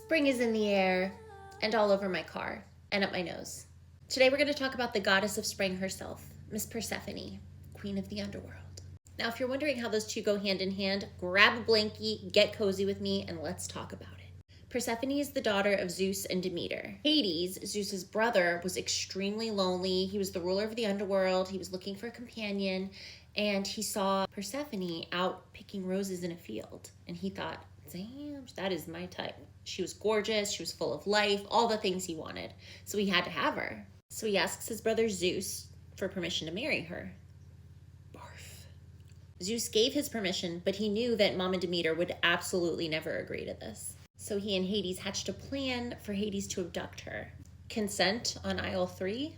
Spring is in the air and all over my car and up my nose. Today we're going to talk about the goddess of spring herself, Miss Persephone, queen of the underworld. Now, if you're wondering how those two go hand in hand, grab a blankie, get cozy with me, and let's talk about it. Persephone is the daughter of Zeus and Demeter. Hades, Zeus's brother, was extremely lonely. He was the ruler of the underworld. He was looking for a companion, and he saw Persephone out picking roses in a field. And he thought, damn, that is my type. She was gorgeous. She was full of life, all the things he wanted. So he had to have her. So he asks his brother Zeus for permission to marry her. Barf. Zeus gave his permission, but he knew that Mama Demeter would absolutely never agree to this. So he and Hades hatched a plan for Hades to abduct her. Consent on aisle 3.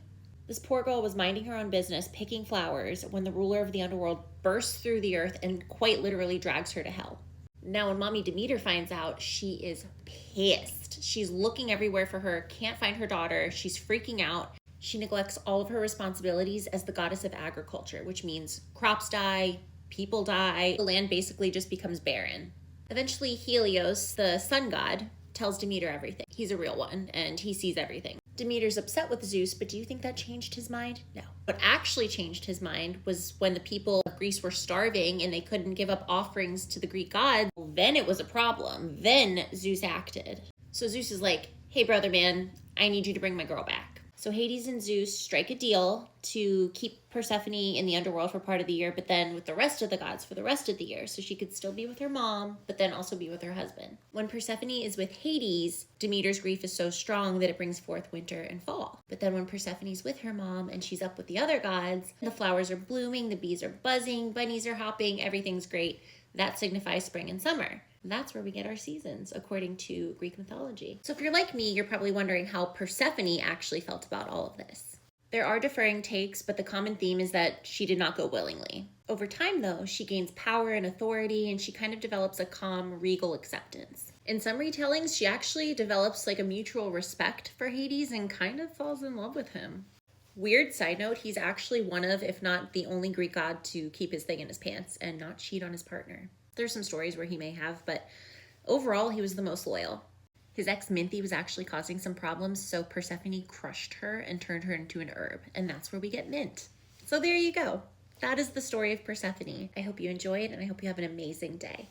This poor girl was minding her own business, picking flowers, when the ruler of the underworld bursts through the earth and quite literally drags her to hell. Now, when Mommy Demeter finds out, she is pissed. She's looking everywhere for her, can't find her daughter. She's freaking out. She neglects all of her responsibilities as the goddess of agriculture, which means crops die, people die, the land basically just becomes barren. Eventually, Helios, the sun god, tells Demeter everything. He's a real one, and he sees everything. Demeter's upset with Zeus, but do you think that changed his mind? No. What actually changed his mind was when the people of Greece were starving and they couldn't give up offerings to the Greek gods. Then it was a problem. Then Zeus acted. So Zeus is like, hey, brother man, I need you to bring my girl back. So Hades and Zeus strike a deal to keep Persephone in the underworld for part of the year, but then with the rest of the gods for the rest of the year, so she could still be with her mom, but then also be with her husband. When Persephone is with Hades, Demeter's grief is so strong that it brings forth winter and fall. But then when Persephone's with her mom and she's up with the other gods, the flowers are blooming, the bees are buzzing, bunnies are hopping, everything's great. That signifies spring and summer. That's where we get our seasons, according to Greek mythology. So if you're like me, you're probably wondering how Persephone actually felt about all of this. There are differing takes, but the common theme is that she did not go willingly. Over time, though, she gains power and authority, and she kind of develops a calm, regal acceptance. In some retellings, she actually develops like a mutual respect for Hades and kind of falls in love with him. Weird side note, he's actually one of, if not the only Greek god to keep his thing in his pants and not cheat on his partner. There's some stories where he may have, but overall, he was the most loyal. His ex Minthy was actually causing some problems, so Persephone crushed her and turned her into an herb, and that's where we get mint. So there you go. That is the story of Persephone. I hope you enjoy it, and I hope you have an amazing day.